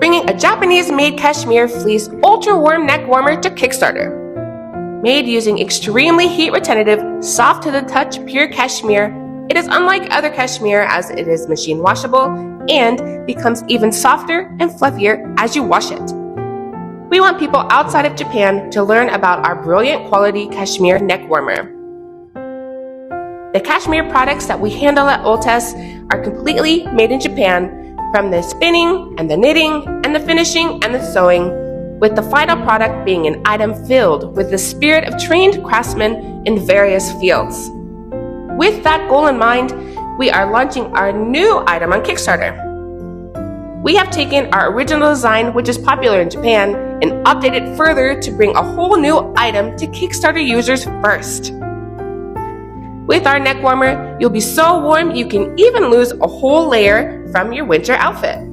bringing a Japanese-made cashmere fleece ultra-warm neck warmer to Kickstarter. Made using extremely heat-retentive, soft-to-the-touch pure cashmere, it is unlike other cashmere as it is machine washable and becomes even softer and fluffier as you wash it. We want people outside of Japan to learn about our brilliant quality cashmere neck warmer. The cashmere products that we handle at Oltes are completely made in Japan, from the spinning and the knitting and the finishing and the sewing, with the final product being an item filled with the spirit of trained craftsmen in various fields. With that goal in mind, we are launching our new item on Kickstarter. We have taken our original design, which is popular in Japan, and updated it further to bring a whole new item to Kickstarter users first. With our neck warmer, you'll be so warm you can even lose a whole layer from your winter outfit.